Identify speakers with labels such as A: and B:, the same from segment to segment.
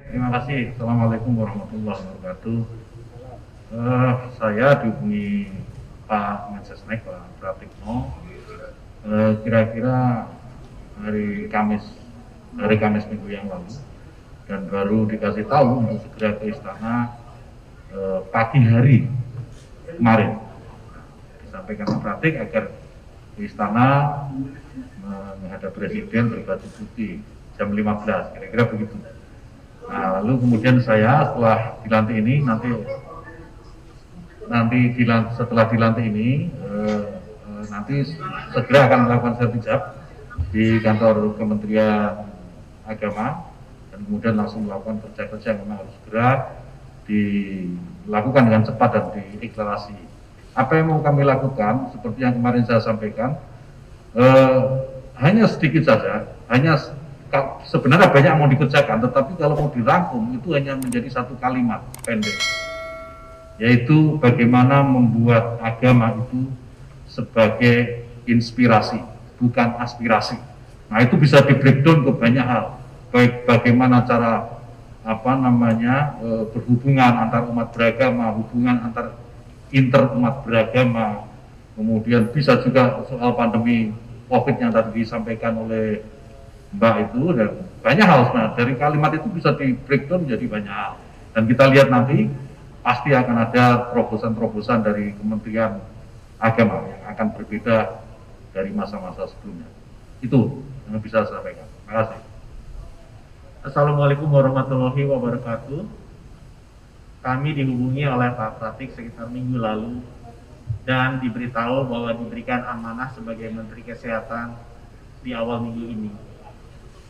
A: Terima kasih. Assalamualaikum warahmatullahi wabarakatuh. Saya dihubungi Pak Mensesnek, Pak Pratikno. Kira-kira hari Kamis minggu yang lalu, dan baru dikasih tahu untuk segera ke istana pagi hari kemarin. Disampaikan Pak Pratik agar di istana menghadap Presiden berbaju putih jam 15, kira-kira begitu. Nah, lalu kemudian saya setelah dilantik ini setelah dilantik ini nanti segera akan melakukan sertijab di kantor Kementerian Agama, dan kemudian langsung melakukan kerja-kerja yang memang harus segera dilakukan dengan cepat dan diiklarasi. Apa yang mau kami lakukan seperti yang kemarin saya sampaikan, hanya sedikit saja, sebenarnya banyak yang mau dikerjakan, tetapi kalau mau dirangkum itu hanya menjadi satu kalimat pendek, yaitu bagaimana membuat agama itu sebagai inspirasi, bukan aspirasi. Nah, itu bisa di breakdown ke banyak hal, baik bagaimana cara berhubungan antar umat beragama, hubungan antar inter umat beragama, kemudian bisa juga soal pandemi COVID yang tadi disampaikan oleh Mbak itu, dan banyak hal sebenarnya. Dari kalimat itu bisa di breakdown menjadi banyak hal, dan kita lihat nanti pasti akan ada terobosan-terobosan dari Kementerian Agama yang akan berbeda dari masa-masa sebelumnya. Itu yang bisa saya sampaikan. Terima kasih.
B: Assalamualaikum warahmatullahi wabarakatuh. Kami dihubungi oleh Pak Pratik sekitar minggu lalu dan diberitahu bahwa diberikan amanah sebagai Menteri Kesehatan di awal minggu ini.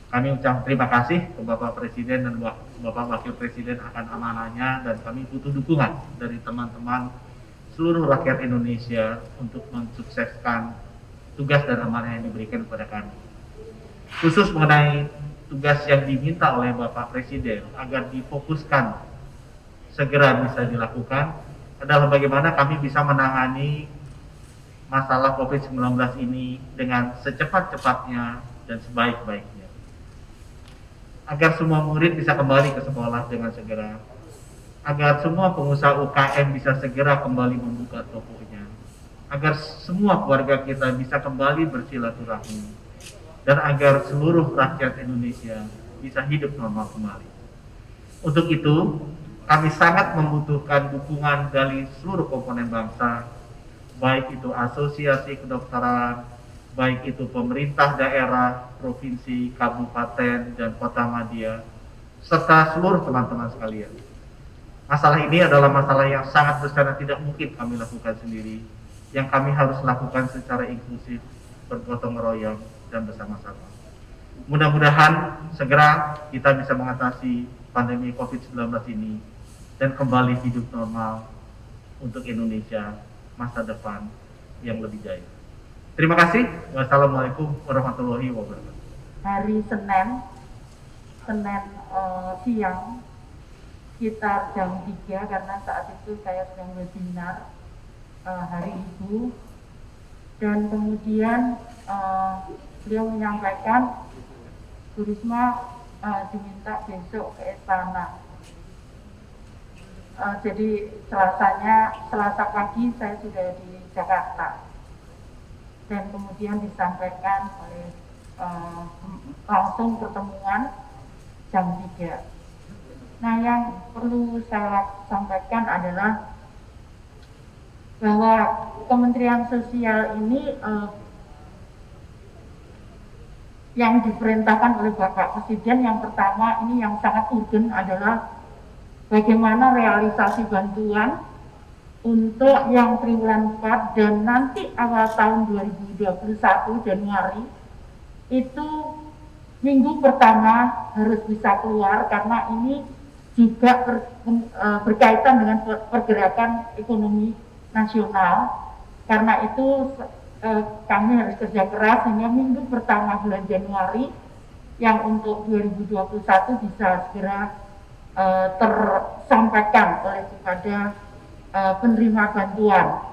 B: Kami ucap terima kasih ke Bapak Presiden dan Bapak Wakil Presiden akan amanahnya, dan kami butuh dukungan dari teman-teman seluruh rakyat Indonesia untuk mensukseskan tugas dan amanah yang diberikan kepada kami. Khusus mengenai tugas yang diminta oleh Bapak Presiden agar difokuskan segera bisa dilakukan adalah bagaimana kami bisa menangani masalah COVID-19 ini dengan secepat-cepatnya dan sebaik-baiknya, agar semua murid bisa kembali ke sekolah dengan segera, agar semua pengusaha UKM bisa segera kembali membuka tokonya, agar semua keluarga kita bisa kembali bersilaturahmi, dan agar seluruh rakyat Indonesia bisa hidup normal kembali. Untuk itu, kami sangat membutuhkan dukungan dari seluruh komponen bangsa, baik itu asosiasi kedokteran, baik itu pemerintah daerah, provinsi, kabupaten, dan kota madya, serta seluruh teman-teman sekalian. Masalah ini adalah masalah yang sangat besar dan tidak mungkin kami lakukan sendiri, yang kami harus lakukan secara inklusif, bergotong royong, dan bersama-sama. Mudah-mudahan segera kita bisa mengatasi pandemi COVID-19 ini dan kembali hidup normal untuk Indonesia masa depan yang lebih jaya. Terima kasih. Wassalamualaikum warahmatullahi wabarakatuh.
C: Hari Senin siang sekitar jam 3, karena saat itu saya sedang webinar Hari Ibu, dan kemudian beliau menyampaikan Bu Risma diminta besok ke istana. Jadi Selasa pagi saya sudah di Jakarta, dan kemudian disampaikan oleh langsung pertemuan jam 3. Nah, yang perlu saya sampaikan adalah bahwa Kementerian Sosial ini yang diperintahkan oleh Bapak Presiden, yang pertama ini yang sangat urgent adalah bagaimana realisasi bantuan untuk yang triwulan 4 dan nanti awal tahun 2021 Januari itu minggu pertama harus bisa keluar, karena ini juga berkaitan dengan pergerakan ekonomi nasional. Karena itu kami harus kerja keras sehingga minggu pertama bulan Januari yang untuk 2021 bisa segera tersampaikan oleh kepada penerima bantuan.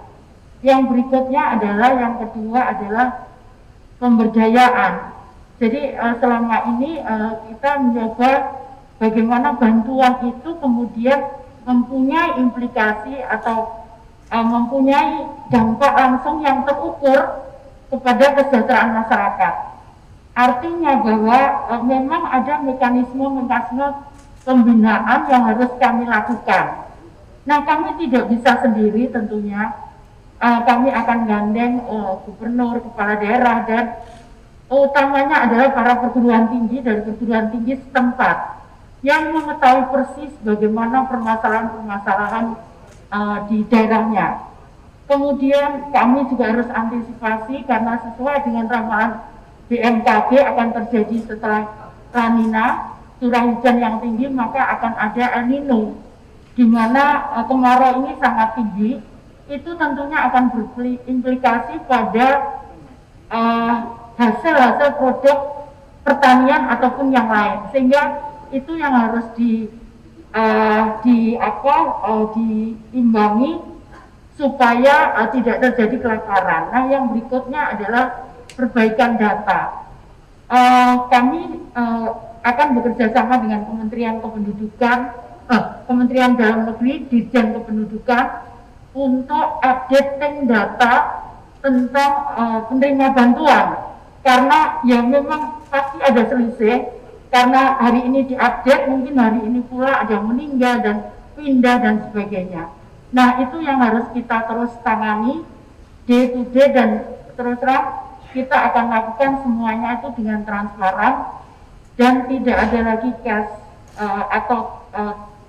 C: Yang berikutnya adalah, yang kedua adalah pemberdayaan. Jadi selama ini kita mencoba bagaimana bantuan itu kemudian mempunyai implikasi atau mempunyai dampak langsung yang terukur kepada kesejahteraan masyarakat. Artinya bahwa memang ada mekanisme pembinaan yang harus kami lakukan. Nah, kami tidak bisa sendiri tentunya. Kami akan gandeng gubernur, kepala daerah, dan utamanya adalah para perguruan tinggi dari perguruan tinggi setempat yang mengetahui persis bagaimana permasalahan-permasalahan di daerahnya. Kemudian kami juga harus antisipasi karena sesuai dengan ramalan BMKG akan terjadi setelah La Nina, curah hujan yang tinggi, maka akan ada El Nino, di mana kemarau ini sangat tinggi. Itu tentunya akan berimplikasi pada hasil produk pertanian ataupun yang lain, sehingga itu yang harus diimbangi supaya tidak terjadi kelaparan. Nah, yang berikutnya adalah perbaikan data. Kami akan bekerja sama dengan Kementerian Kependudukan, Kementerian Dalam Negeri, Dirjen Kependudukan untuk updating data tentang penerima bantuan, karena ya memang pasti ada selisih, karena hari ini diupdate, mungkin hari ini pula ada yang meninggal dan pindah dan sebagainya. Nah, itu yang harus kita terus tangani day to day, dan terus terang kita akan lakukan semuanya itu dengan transparan dan tidak ada lagi cash atau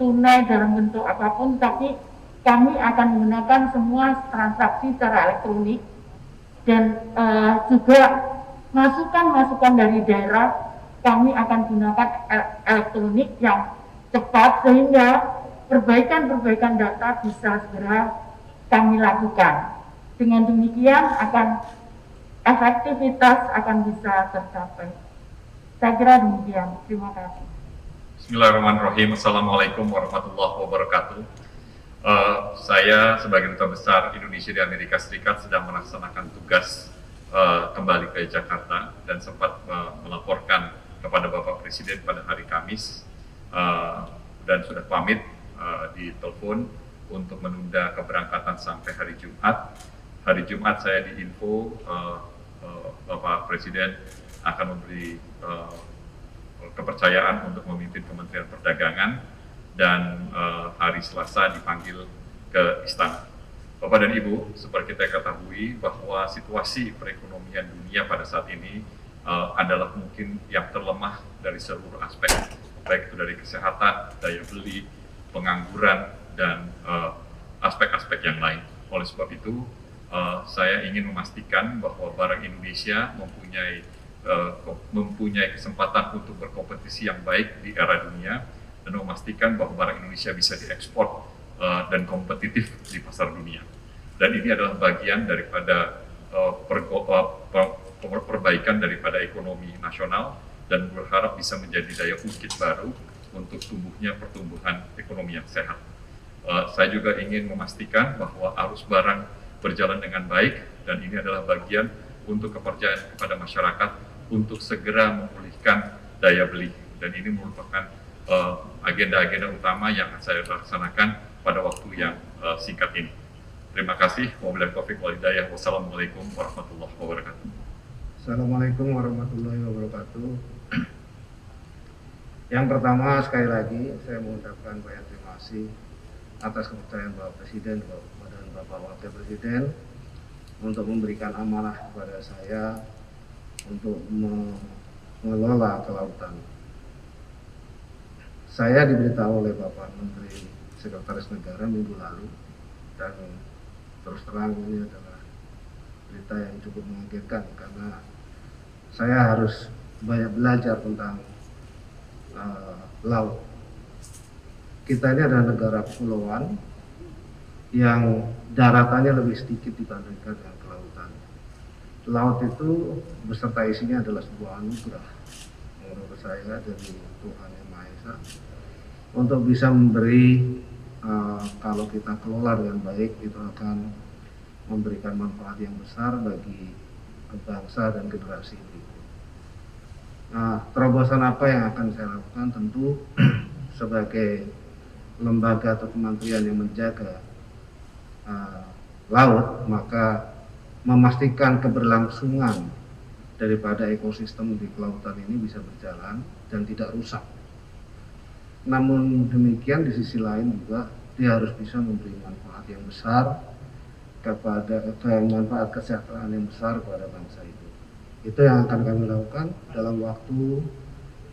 C: tunai dalam bentuk apapun, tapi kami akan menggunakan semua transaksi secara elektronik, dan juga masukan-masukan dari daerah kami akan gunakan elektronik yang cepat, sehingga perbaikan data bisa segera kami lakukan. Dengan demikian efektivitas akan bisa tercapai. Saya kira demikian. Terima kasih.
D: Bismillahirrahmanirrahim. Assalamualaikum warahmatullahi wabarakatuh. Saya sebagai Duta Besar Indonesia di Amerika Serikat sedang melaksanakan tugas kembali ke Jakarta dan sempat melaporkan kepada Bapak Presiden pada hari Kamis dan sudah pamit di telepon untuk menunda keberangkatan sampai hari Jumat. Hari Jumat saya diinfo Bapak Presiden akan memberi kepercayaan untuk memimpin Kementerian Perdagangan, dan hari Selasa dipanggil ke Istana. Bapak dan Ibu, seperti kita ketahui bahwa situasi perekonomian dunia pada saat ini adalah mungkin yang terlemah dari seluruh aspek, baik itu dari kesehatan, daya beli, pengangguran, dan aspek-aspek yang lain. Oleh sebab itu, saya ingin memastikan bahwa barang Indonesia mempunyai kesempatan untuk berkompetisi yang baik di era dunia, dan memastikan bahwa barang Indonesia bisa diekspor dan kompetitif di pasar dunia. Dan ini adalah bagian daripada perbaikan daripada ekonomi nasional, dan berharap bisa menjadi daya ungkit baru untuk tumbuhnya pertumbuhan ekonomi yang sehat. Saya juga ingin memastikan bahwa arus barang berjalan dengan baik, dan ini adalah bagian untuk kepercayaan kepada masyarakat untuk segera memulihkan daya beli. Dan ini merupakan agenda-agenda utama yang akan saya laksanakan pada waktu yang singkat ini. Terima kasih. Wabillahi taufiq wal hidayah. Wassalamualaikum warahmatullahi wabarakatuh.
E: Assalamualaikum warahmatullahi wabarakatuh. Yang pertama, sekali lagi saya mengucapkan banyak terima kasih atas kepercayaan Bapak Presiden dan Bapak Wakil Presiden untuk memberikan amanah kepada saya untuk mengelola kelautan. Saya diberitahu oleh Bapak Menteri Sekretaris Negara minggu lalu, dan terus terang ini adalah berita yang cukup mengagetkan karena saya harus banyak belajar tentang laut. Kita ini adalah negara kepulauan yang daratannya lebih sedikit dibandingkan dengan kelautan. Laut itu beserta isinya adalah sebuah anugerah menurut saya dari Tuhan Yang Maha Esa, untuk bisa memberi, kalau kita kelola dengan baik, itu akan memberikan manfaat yang besar bagi bangsa dan generasi berikut. Terobosan apa yang akan saya lakukan? Tentu sebagai lembaga atau kementerian yang menjaga laut, maka memastikan keberlangsungan daripada ekosistem di kelautan ini bisa berjalan dan tidak rusak. Namun demikian di sisi lain juga dia harus bisa memberi manfaat yang besar manfaat kesejahteraan yang besar kepada bangsa itu. Itu yang akan kami lakukan dalam waktu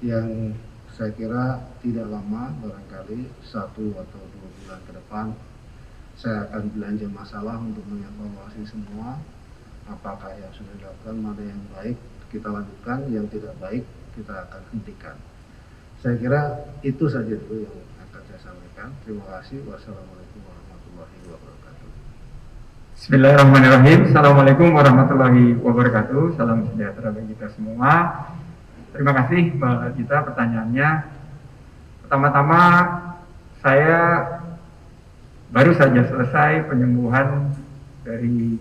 E: yang saya kira tidak lama, barangkali 1 atau 2 bulan ke depan. Saya akan belanja masalah untuk mengevaluasi semua, apakah yang sudah dilakukan, mana yang baik kita lanjutkan, yang tidak baik kita akan hentikan. Saya kira itu saja dulu yang akan saya sampaikan. Terima kasih. Wassalamualaikum warahmatullahi wabarakatuh.
F: Bismillahirrahmanirrahim. Assalamualaikum warahmatullahi wabarakatuh. Salam sejahtera bagi kita semua. Terima kasih Mbak Gita pertanyaannya. Pertama-tama saya baru saja selesai penyembuhan dari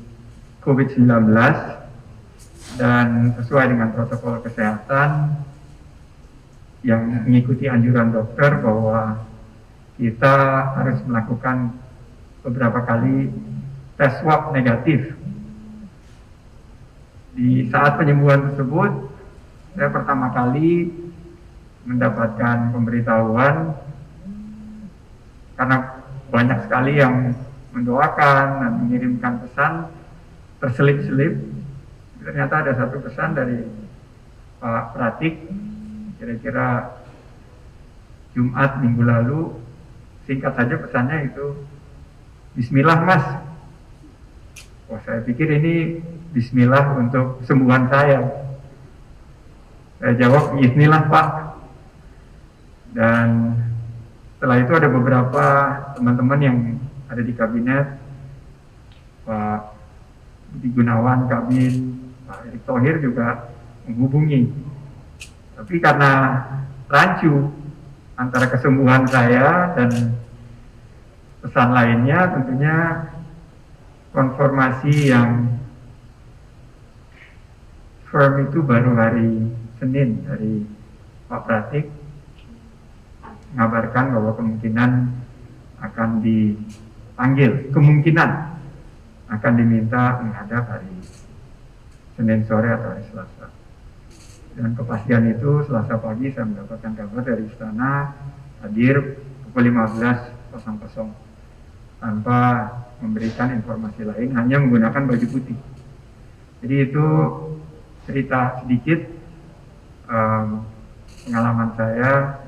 F: COVID-19 dan sesuai dengan protokol kesehatan yang mengikuti anjuran dokter bahwa kita harus melakukan beberapa kali tes swab negatif. Di saat penyembuhan tersebut, saya pertama kali mendapatkan pemberitahuan karena banyak sekali yang mendoakan dan mengirimkan pesan terselip-selip. Ternyata ada satu pesan dari Pak Pratik, kira-kira Jumat minggu lalu, singkat saja pesannya itu, Bismillah Mas. Wah, saya pikir ini Bismillah untuk kesembuhan saya. Saya jawab, Bismillah Pak. Dan setelah itu ada beberapa teman-teman yang ada di kabinet, Pak Budi Gunawan, Kabin, Pak Erick Thohir juga menghubungi. Tapi karena rancu antara kesembuhan saya dan pesan lainnya, tentunya konfirmasi yang firm itu baru hari Senin dari Pak Pratik mengabarkan bahwa kemungkinan akan dipanggil, kemungkinan akan diminta menghadap hari Senin sore atau hari Selasa. Dan kepastian itu Selasa pagi saya mendapatkan kabar dari istana hadir pukul 15.00 tanpa memberikan informasi lain, hanya menggunakan baju putih. Jadi itu cerita sedikit pengalaman saya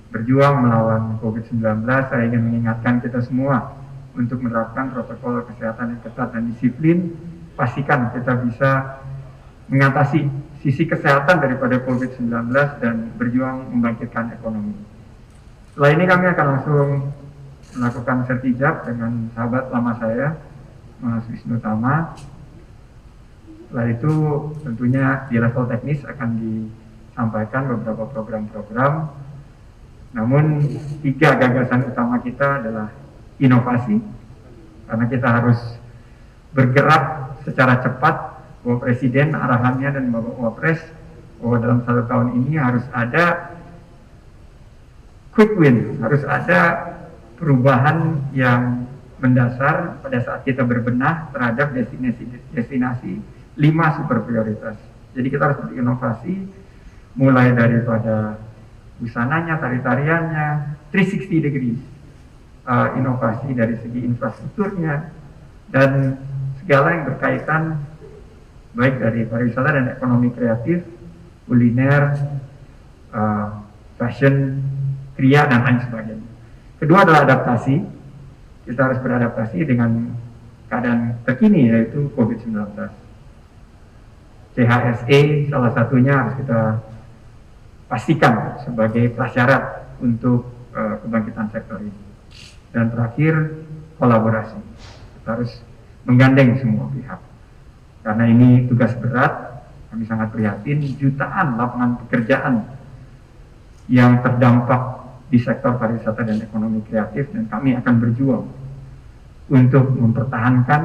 F: berjuang melawan COVID-19. Saya ingin mengingatkan kita semua untuk menerapkan protokol kesehatan yang ketat dan disiplin. Pastikan kita bisa mengatasi sisi kesehatan daripada COVID-19 dan berjuang membangkitkan ekonomi. Setelah ini kami akan langsung melakukan sertijab dengan sahabat lama saya, Mas Wisnu Tama. Setelah itu tentunya di level teknis akan disampaikan beberapa program-program. Namun 3 gagasan utama kita adalah inovasi, karena kita harus bergerak secara cepat, bahwa Presiden arahannya dan Bapak Wapres bahwa dalam 1 tahun ini harus ada quick win, harus ada perubahan yang mendasar pada saat kita berbenah terhadap destinasi 5 super prioritas. Jadi kita harus berinovasi mulai daripada busananya, tari-tariannya, 360 degrees, inovasi dari segi infrastrukturnya, dan segala yang berkaitan baik dari pariwisata dan ekonomi kreatif, kuliner, fashion, kriya, dan lain sebagainya. Kedua adalah adaptasi. Kita harus beradaptasi dengan keadaan terkini, yaitu COVID-19. CHSE salah satunya harus kita pastikan sebagai prasyarat untuk kebangkitan sektor ini. Dan terakhir, kolaborasi. Kita harus menggandeng semua pihak. Karena ini tugas berat, kami sangat prihatin, jutaan lapangan pekerjaan yang terdampak di sektor pariwisata dan ekonomi kreatif, dan kami akan berjuang untuk mempertahankan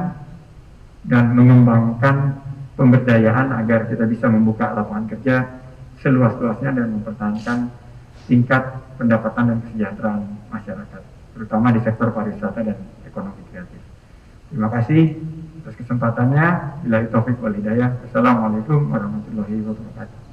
F: dan mengembangkan pemberdayaan agar kita bisa membuka lapangan kerja seluas-luasnya dan mempertahankan tingkat pendapatan dan kesejahteraan masyarakat, terutama di sektor pariwisata dan ekonomi kreatif. Terima kasih atas kesempatannya. Billahi taufik wal hidayah. Wassalamualaikum warahmatullahi wabarakatuh.